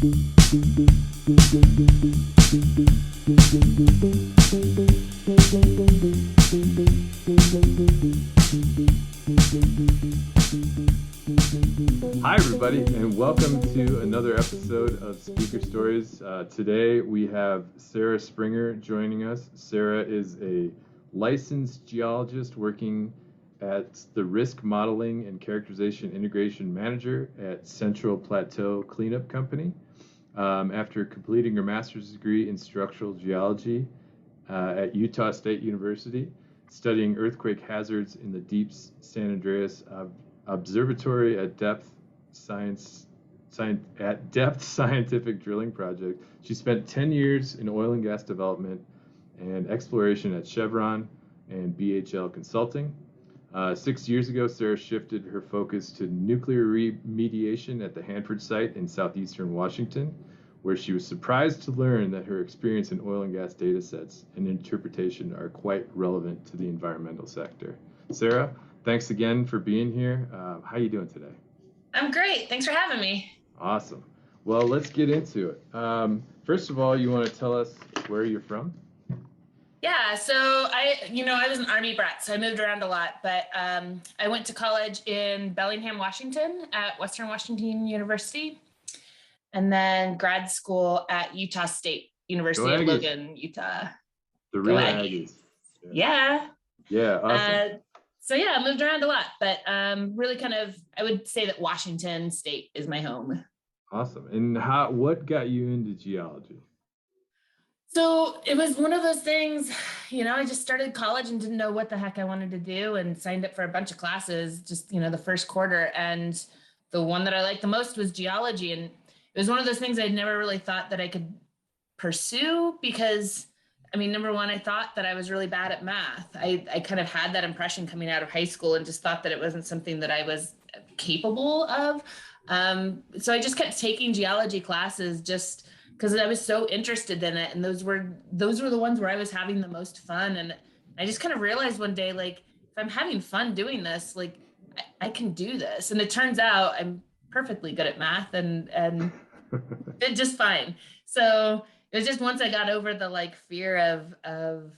Hi, everybody, and welcome to another episode of Speaker Stories. Today we have Sarah Springer joining us. Sarah is a licensed geologist working at the Risk Modeling and Characterization Integration Manager at Central Plateau Cleanup Company. After completing her master's degree in structural geology at Utah State University, studying earthquake hazards in the deep San Andreas Observatory at Depth Scientific Drilling Project. She spent 10 years in oil and gas development and exploration at Chevron and BHL Consulting. 6 years ago, Sarah shifted her focus to nuclear remediation at the Hanford site in southeastern Washington, where she was surprised to learn that her experience in oil and gas data sets and interpretation are quite relevant to the environmental sector. Sarah, thanks again for being here. How are you doing today? I'm great. Thanks for having me. Awesome. Well, let's get into it. First of all, you want to tell us where you're from? Yeah, so I was an Army brat, so I moved around a lot, but I went to college in Bellingham, Washington at Western Washington University, and then grad school at Utah State University of Logan, Utah. The real Aggies. Yeah. Yeah, awesome. So yeah, I moved around a lot, but really I would say that Washington State is my home. Awesome. And what got you into geology? So it was one of those things, I just started college and didn't know what the heck I wanted to do and signed up for a bunch of classes, just, the first quarter. And the one that I liked the most was geology. And it was one of those things I'd never really thought that I could pursue because, number one, I thought that I was really bad at math. I kind of had that impression coming out of high school and just thought that it wasn't something that I was capable of. So I just kept taking geology classes just because I was so interested in it. And those were the ones where I was having the most fun. And I just kind of realized one day, like, if I'm having fun doing this, like, I can do this. And it turns out I'm perfectly good at math and did just fine. So it was just once I got over the fear of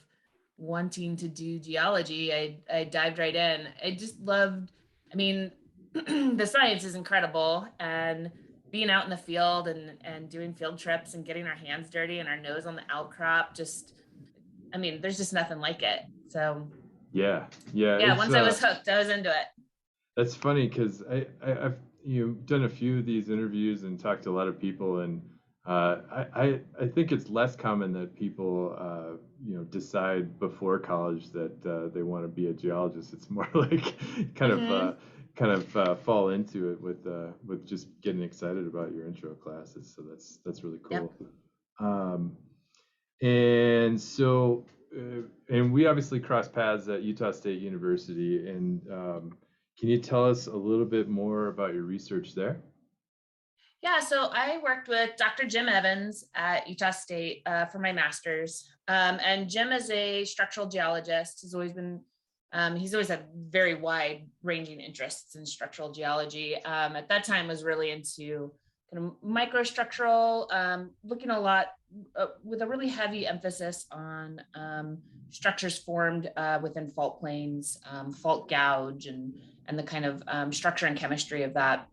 wanting to do geology, I dived right in. I just loved, the science is incredible, and being out in the field and doing field trips and getting our hands dirty and our nose on the outcrop, there's just nothing like it. So yeah. Once I was hooked, I was into it. That's funny because I've done a few of these interviews and talked to a lot of people, and I think it's less common that people decide before college that they want to be a geologist. It's more like kind of fall into it with just getting excited about your intro classes. So that's really cool. Yep. And so and we obviously crossed paths at Utah State University. And can you tell us a little bit more about your research there? Yeah, so I worked with Dr. Jim Evans at Utah State for my master's. And Jim is a structural geologist. He's always had very wide ranging interests in structural geology. At that time was really into kind of microstructural, looking a lot with a really heavy emphasis on structures formed within fault plains, fault gouge, and the kind of structure and chemistry of that.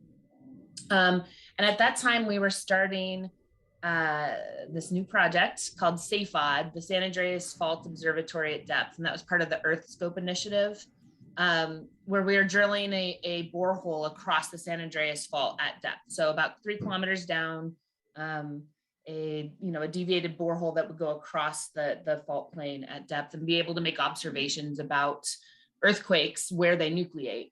And at that time, we were starting this new project called SAFOD, the San Andreas Fault Observatory at Depth. And that was part of the EarthScope initiative, where we were drilling a borehole across the San Andreas Fault at depth. So about 3 kilometers down, a deviated borehole that would go across the fault plane at depth and be able to make observations about earthquakes where they nucleate.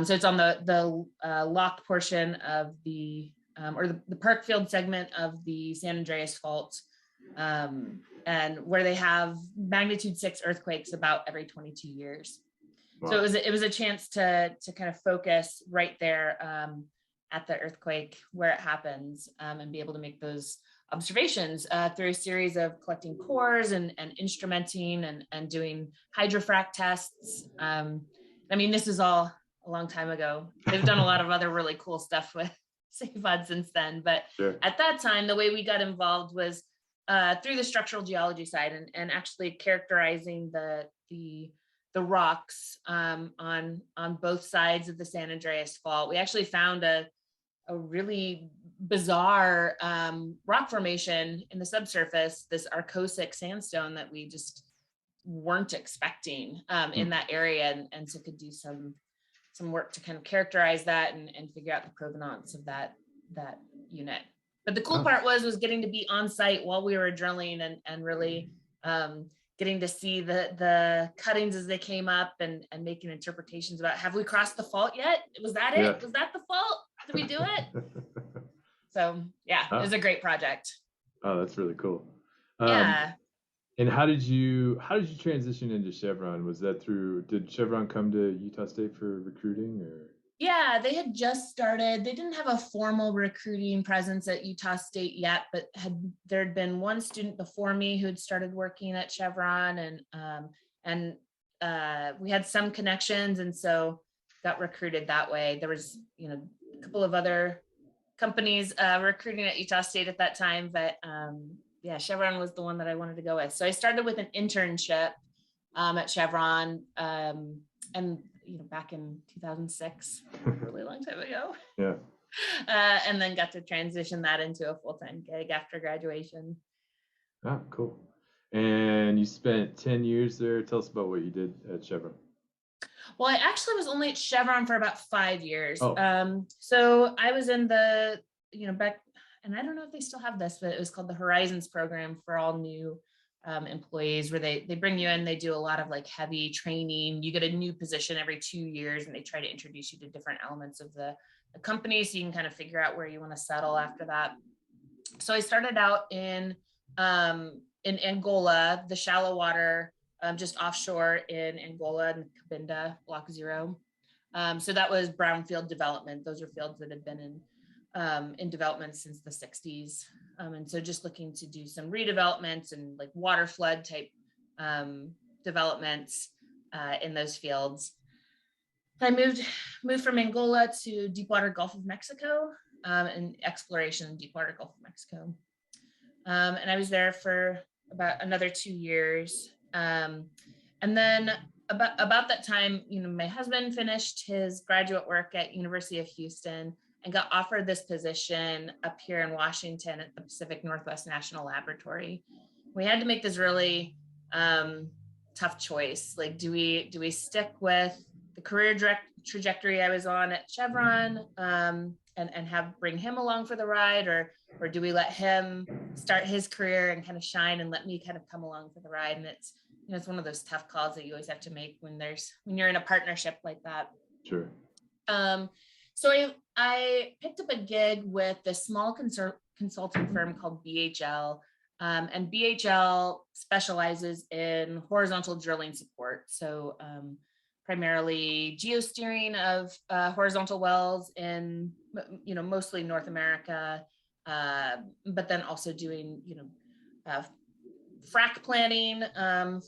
So it's on the locked portion of the Parkfield segment of the San Andreas Fault, and where they have magnitude 6 earthquakes about every 22 years. Wow. So it was a chance to kind of focus right there at the earthquake where it happens, and be able to make those observations through a series of collecting cores and instrumenting and doing hydrofrac tests. This is all a long time ago. They've done a lot of other really cool stuff with save on since then. But Sure. at that time, the way we got involved was through the structural geology side, and actually characterizing the rocks on both sides of the San Andreas Fault. We actually found a really bizarre rock formation in the subsurface, this arcosic sandstone that we just weren't expecting in that area, and so could do some work to kind of characterize that and figure out the provenance of that unit. But the cool Oh, part was getting to be on site while we were drilling, and really getting to see the cuttings as they came up, and making interpretations about, have we crossed the fault yet? Was that yeah. it? Was that the fault? Did we do it? So yeah, it was a great project. Oh, that's really cool. Um, Yeah. and how did you transition into Chevron? Was that through, did Chevron come to Utah State for recruiting, or? Yeah, they had just started. They didn't have a formal recruiting presence at Utah State yet, but there had been one student before me who had started working at Chevron, and we had some connections, and so got recruited that way. There was, a couple of other companies recruiting at Utah State at that time, but yeah, Chevron was the one that I wanted to go with. So I started with an internship at Chevron, and back in 2006, a really long time ago. Yeah. And then got to transition that into a full-time gig after graduation. Ah, cool. And you spent 10 years there. Tell us about what you did at Chevron. Well, I actually was only at Chevron for about 5 years. Oh, So I was in the, back, and I don't know if they still have this, but it was called the Horizons program for all new employees, where they bring you in, they do a lot of like heavy training. You get a new position every 2 years, and they try to introduce you to different elements of the company, so you can kind of figure out where you want to settle after that. So I started out in Angola, the shallow water, just offshore in Angola and Cabinda, Block Zero. So that was brownfield development. Those are fields that had been in development since the 60s. And so just looking to do some redevelopments and like water flood type developments in those fields. I moved from Angola to Deepwater Gulf of Mexico, and exploration in Deepwater Gulf of Mexico. And I was there for about another 2 years. And then about that time, my husband finished his graduate work at University of Houston and got offered this position up here in Washington at the Pacific Northwest National Laboratory. We had to make this really tough choice. Like, do we stick with the career trajectory I was on at Chevron, and bring him along for the ride, or do we let him start his career and kind of shine and let me kind of come along for the ride? And it's one of those tough calls that you always have to make when you're in a partnership like that. sure. So I picked up a gig with this small consulting firm called BHL, and BHL specializes in horizontal drilling support. So primarily geosteering of horizontal wells in mostly North America, but then also doing frac planning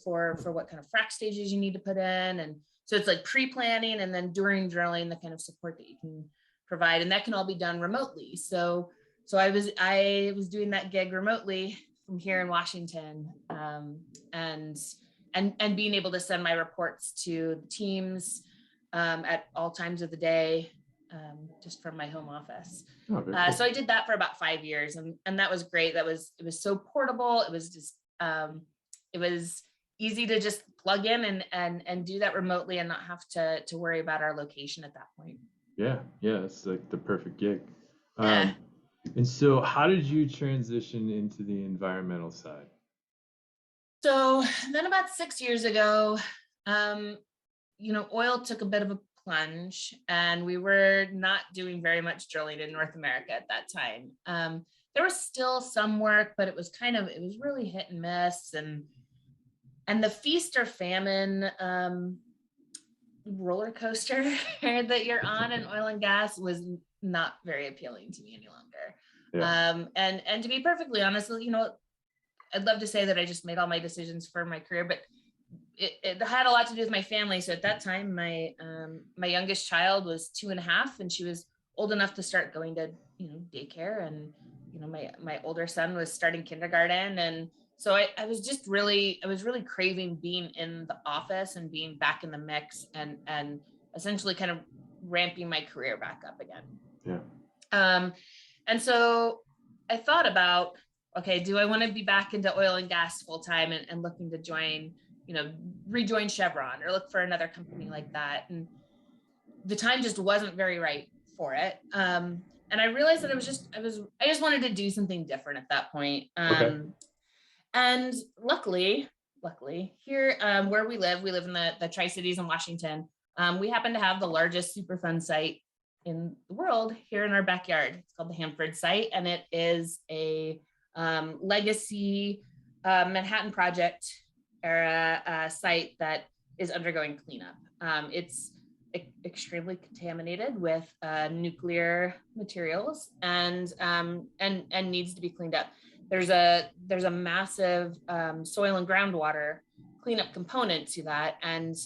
for what kind of frac stages you need to put in. And so it's like pre-planning, and then during drilling, the kind of support that you can provide, and that can all be done remotely. So I was doing that gig remotely from here in Washington, and being able to send my reports to the teams at all times of the day, just from my home office. Oh, cool. So I did that for about 5 years, and that was great. It was so portable. It was just it was easy to just plug in and do that remotely and not have to worry about our location at that point. Yeah, it's like the perfect gig. Yeah. And so how did you transition into the environmental side? So then about 6 years ago, oil took a bit of a plunge, and we were not doing very much drilling in North America at that time. There was still some work, but it was really hit and miss, and the feast or famine roller coaster that you're on in oil and gas was not very appealing to me any longer. Yeah. And to be perfectly honest, I'd love to say that I just made all my decisions for my career, but it had a lot to do with my family. So at that time, my youngest child was 2.5, and she was old enough to start going to daycare, and my older son was starting kindergarten, and so I was really craving being in the office and being back in the mix, and essentially kind of ramping my career back up again. Yeah. And so I thought about, okay, do I want to be back into oil and gas full time, and looking to join, rejoin Chevron or look for another company like that. And the time just wasn't very right for it. And I realized that I just wanted to do something different at that point. Okay. And luckily here, where we live in the Tri-Cities in Washington. We happen to have the largest Superfund site in the world here in our backyard. It's called the Hanford site, and it is a legacy Manhattan Project era site that is undergoing cleanup. It's extremely contaminated with nuclear materials, and needs to be cleaned up. There's a massive soil and groundwater cleanup component to that, and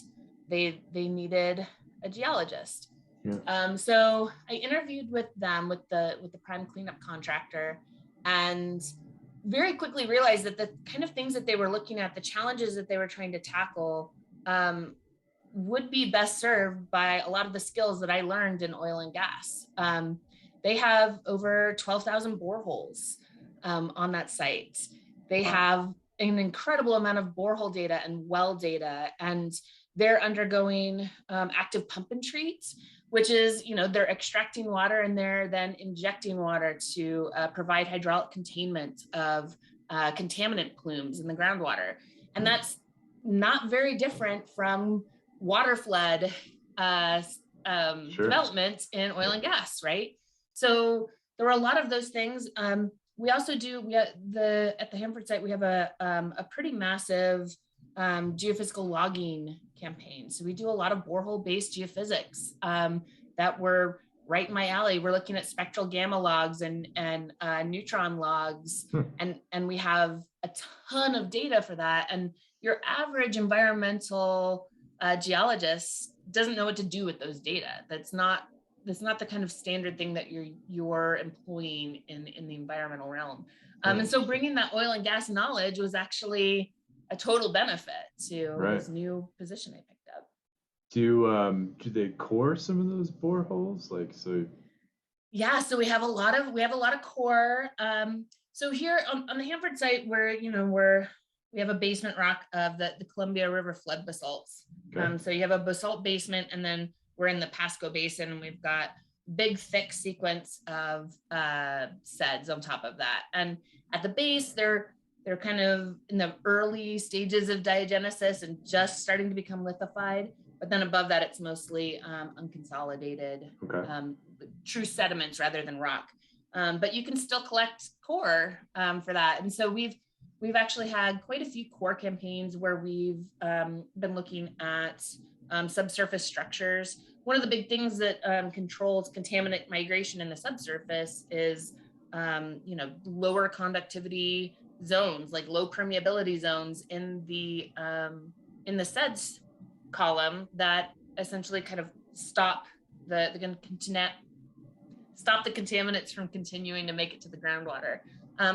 they needed a geologist. Yeah. So I interviewed with them, with the prime cleanup contractor, and very quickly realized that the kind of things that they were looking at, the challenges that they were trying to tackle, would be best served by a lot of the skills that I learned in oil and gas. They have over 12,000 boreholes on that site. They have an incredible amount of borehole data and well data, and they're undergoing active pump and treat, which is, they're extracting water and they're then injecting water to provide hydraulic containment of contaminant plumes in the groundwater. And that's not very different from water flood development in oil and gas, right? So there were a lot of those things. We also do, at the Hanford site, we have a pretty massive geophysical logging campaign. So we do a lot of borehole-based geophysics that were right in my alley. We're looking at spectral gamma logs and neutron logs, and we have a ton of data for that. And your average environmental geologist doesn't know what to do with those data. That's not the kind of standard thing that you're employing in the environmental realm. And so bringing that oil and gas knowledge was actually a total benefit to this new position I picked up. Do they core some of those boreholes? Like, so. Yeah, so we have a lot of core. So here on the Hanford site, we have a basement rock of the Columbia River flood basalts. Okay. So you have a basalt basement, and then we're in the Pasco Basin, and we've got big, thick sequence of seds on top of that. And at the base, they're kind of in the early stages of diagenesis and just starting to become lithified. But then above that, it's mostly unconsolidated, true sediments rather than rock. But you can still collect core for that. And so we've actually had quite a few core campaigns where we've been looking at subsurface structures. One of the big things that controls contaminant migration in the subsurface is lower conductivity zones, like low permeability zones in the SEDS column that essentially kind of stop the contaminants from continuing to make it to the groundwater.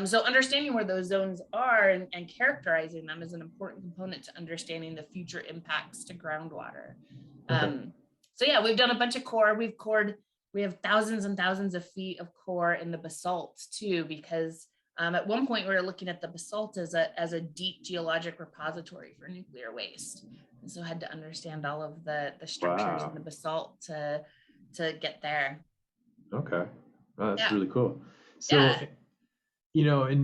So understanding where those zones are and characterizing them is an important component to understanding the future impacts to groundwater. So yeah, we've done a bunch of core. We have thousands and thousands of feet of core in the basalt too, because at one point we were looking at the basalt as a deep geologic repository for nuclear waste. And so I had to understand all of the structures in the basalt to get there. Okay. Well, that's really cool. So, in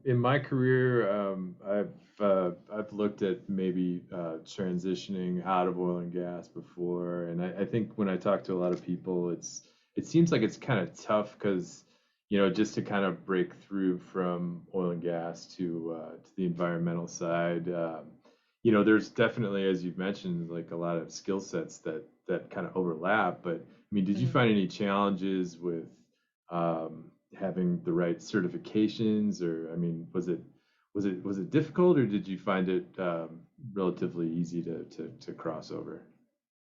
my career, I've looked at maybe transitioning out of oil and gas before, and I think when I talk to a lot of people, it seems like it's kind of tough because just to kind of break through from oil and gas to the environmental side. There's definitely, as you've mentioned, like a lot of skill sets that kind of overlap. But I mean, did you find any challenges with having the right certifications, or I mean, was it difficult, or did you find it relatively easy to cross over?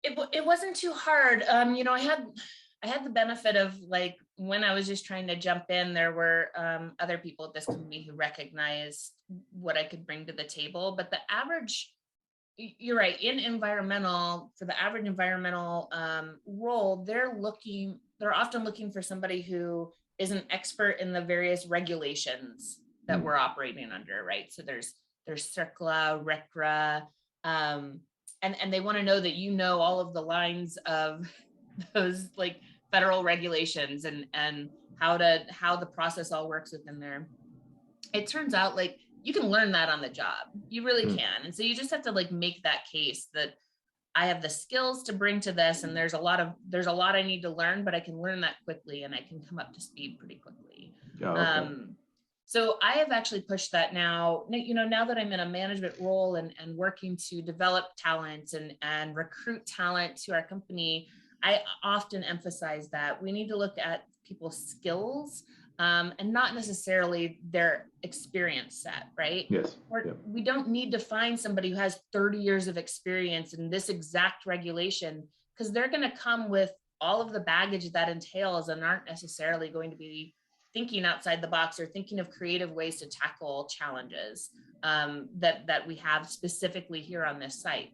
It wasn't too hard. I I had the benefit of like when I was just trying to jump in, there were other people at this company who recognized what I could bring to the table. But the average, you're right, in environmental, for the average environmental role, they're often looking for somebody who is an expert in the various regulations that Mm. we're operating under, right? So there's CERCLA, RECRA, and they want to know that you know all of the lines of those like federal regulations and how the process all works within there. It turns out like you can learn that on the job. You really Mm. can. And so you just have to like make that case that I have the skills to bring to this, and there's a lot I need to learn, but I can learn that quickly and I can come up to speed pretty quickly. Yeah, okay. Um, so I have actually pushed that now, now that I'm in a management role and working to develop talent and recruit talent to our company. I often emphasize that we need to look at people's skills, and not necessarily their experience set, right? Yes. We're, Yep. we don't need to find somebody who has 30 years of experience in this exact regulation, because they're going to come with all of the baggage that entails and aren't necessarily going to be thinking outside the box or thinking of creative ways to tackle challenges that we have specifically here on this site.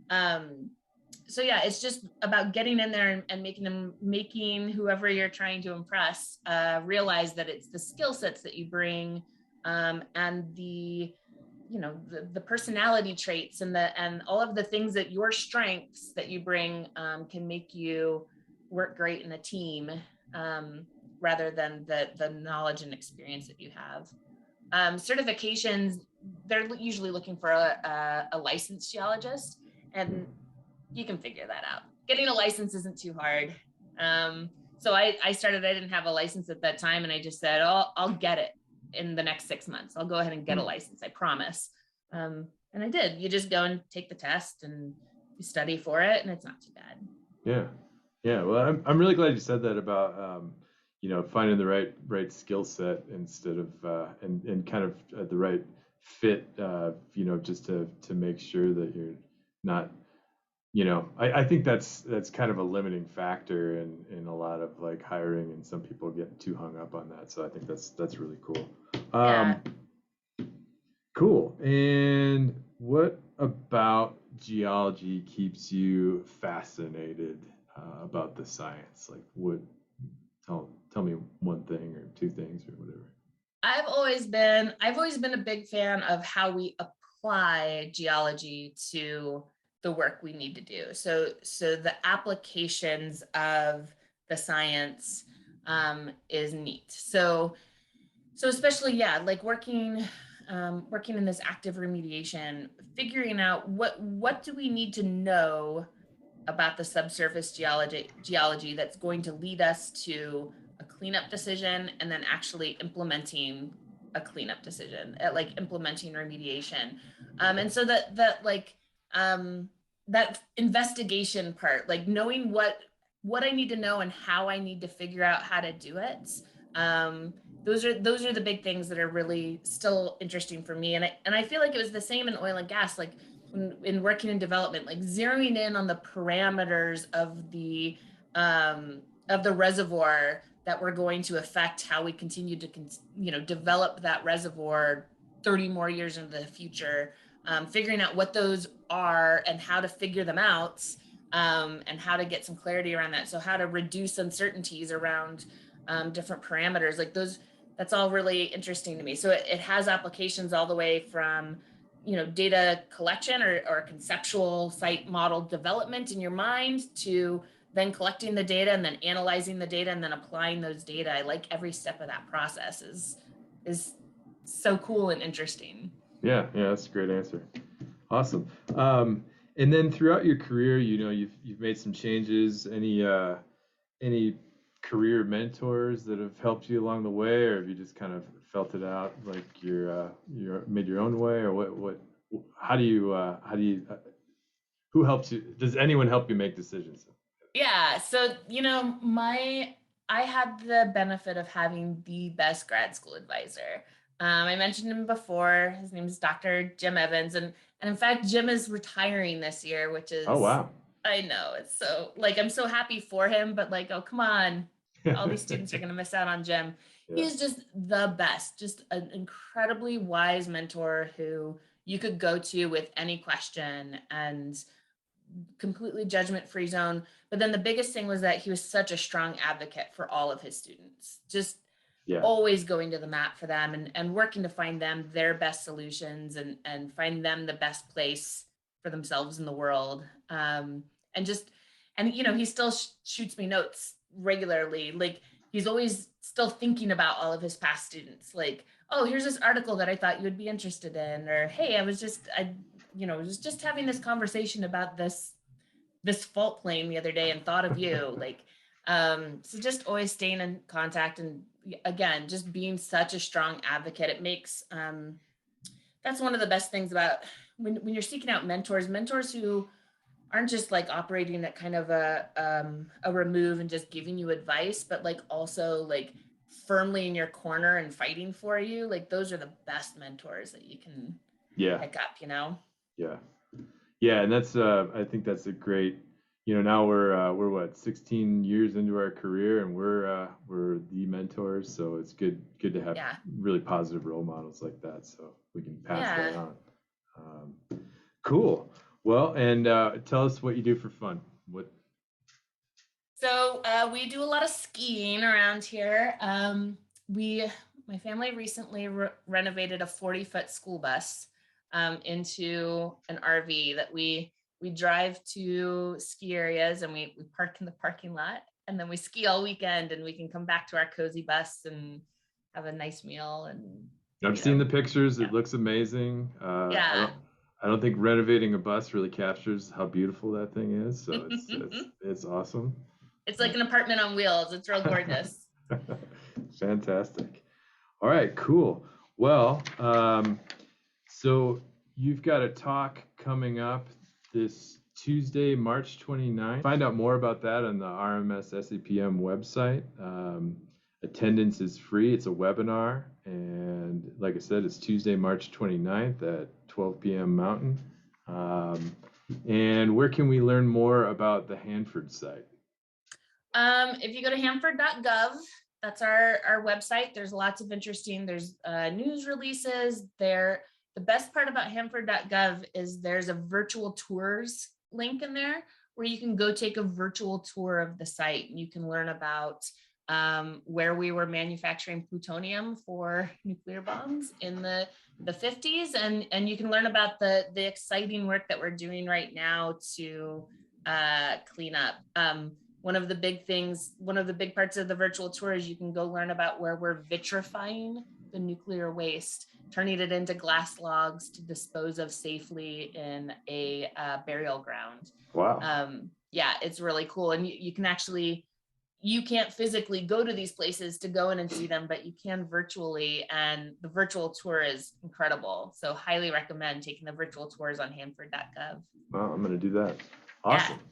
Um, so yeah, it's just about getting in there and making whoever you're trying to impress realize that it's the skill sets that you bring, and the personality traits and all of the things that your strengths that you bring can make you work great in a team, rather than the knowledge and experience that you have. Certifications, they're usually looking for a licensed geologist, and you can figure that out. Getting a license isn't too hard. So I started, I didn't have a license at that time, and I just said, oh, I'll get it in the next 6 months. I'll go ahead and get a Mm. license, I promise. And I did. You just go and take the test and you study for it, and it's not too bad. Yeah. Yeah. Well, I'm really glad you said that about finding the right skill set instead of and kind of the right fit, just to make sure that you're not, I think that's kind of a limiting factor in a lot of like hiring, and some people get too hung up on that. So I think that's really cool. Yeah. Um, cool. And what about geology keeps you fascinated about the science? Like, tell me one thing or two things or whatever. I've always been a big fan of how we apply geology to the work we need to do. So the applications of the science is neat. So especially, yeah, like working in this active remediation, figuring out what do we need to know about the subsurface geology that's going to lead us to a cleanup decision, and then actually implementing a cleanup decision, at like implementing remediation. And so um, that investigation part, like knowing what I need to know and how I need to figure out how to do it. Those are the big things that are really still interesting for me. And I feel like it was the same in oil and gas. Like in working in development, like zeroing in on the parameters of the reservoir that were going to affect how we continue to develop that reservoir 30 more years into the future. Figuring out what those are and how to figure them out, and how to get some clarity around that. So how to reduce uncertainties around different parameters, like those. That's all really interesting to me. So it has applications all the way from data collection or conceptual site model development in your mind, to then collecting the data and then analyzing the data and then applying those data. I like every step of that process is so cool and interesting. Yeah, yeah, that's a great answer. Awesome. And then throughout your career, you've made some changes. Any career mentors that have helped you along the way, or have you just kind of felt it out like you're made your own way, or what? How do you who helps you? Does anyone help you make decisions? Yeah. So, my I had the benefit of having the best grad school advisor. I mentioned him before. His name is Dr. Jim Evans, and in fact, Jim is retiring this year, which Oh is wow. I know. It's so like I'm so happy for him, but like, oh come on. All these students are gonna miss out on Jim. Yeah. He's just the best, just an incredibly wise mentor who you could go to with any question and completely judgment-free zone. But then the biggest thing was that he was such a strong advocate for all of his students. Just Yeah. always going to the mat for them and working to find them their best solutions and find them the best place for themselves in the world. And just, and you know, he still shoots me notes regularly. Like he's always still thinking about all of his past students. Like, oh, here's this article that I thought you would be interested in, or hey, was just having this conversation about this fault plane the other day and thought of you. Like, so just always staying in contact and again, just being such a strong advocate. It makes, that's one of the best things about when you're seeking out mentors who aren't just like operating at kind of a remove and just giving you advice, but like also like firmly in your corner and fighting for you. Like those are the best mentors that you can Yeah. pick up, you know? Yeah. Yeah. And that's, I think that's a great, now we're what, 16 years into our career, and we're the mentors. So it's good to have Yeah. really positive role models like that. So we can pass that Yeah. on. Cool. Well, and tell us what you do for fun. What? So we do a lot of skiing around here. My family recently renovated a 40-foot school bus into an RV that we drive to ski areas, and we park in the parking lot, and then we ski all weekend, and we can come back to our cozy bus and have a nice meal. And I've you seen know, the pictures. yeah, It looks amazing. yeah. I don't think renovating a bus really captures how beautiful that thing is. So it's awesome. It's like an apartment on wheels. It's real gorgeous. Fantastic. All right, cool. Well, so you've got a talk coming up this Tuesday, March 29th. Find out more about that on the RMS SEPM website. Attendance is free. It's a webinar. And like I said, it's Tuesday, March 29th at 12 p.m. Mountain. And where can we learn more about the Hanford site? If you go to hanford.gov, that's our website. There's lots of there's news releases there. The best part about hanford.gov is there's a virtual tours link in there where you can go take a virtual tour of the site, and you can learn about where we were manufacturing plutonium for nuclear bombs in the 50s, and you can learn about the exciting work that we're doing right now to clean up. One of the big parts of the virtual tour is you can go learn about where we're vitrifying the nuclear waste, turning it into glass logs to dispose of safely in a burial ground. Wow. Yeah, it's really cool. And you can't physically go to these places to go in and see them, but you can virtually, and the virtual tour is incredible. So highly recommend taking the virtual tours on hanford.gov. Well, I'm going to do that. Awesome. Yeah.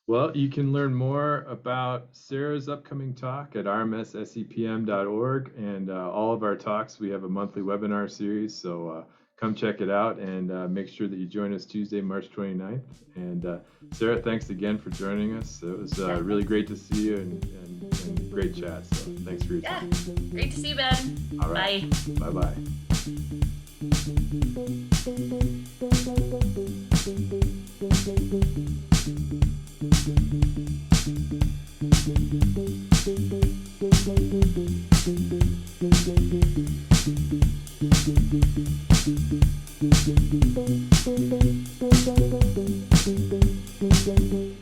Well, you can learn more about Sarah's upcoming talk at rmssepm.org, and all of our talks. We have a monthly webinar series, so come check it out, and make sure that you join us Tuesday, March 29th. And Sarah, thanks again for joining us. It was really great to see you, and great chat. So thanks for your time. Great to see you, Ben. All right. Bye. Bye-bye. Thank you.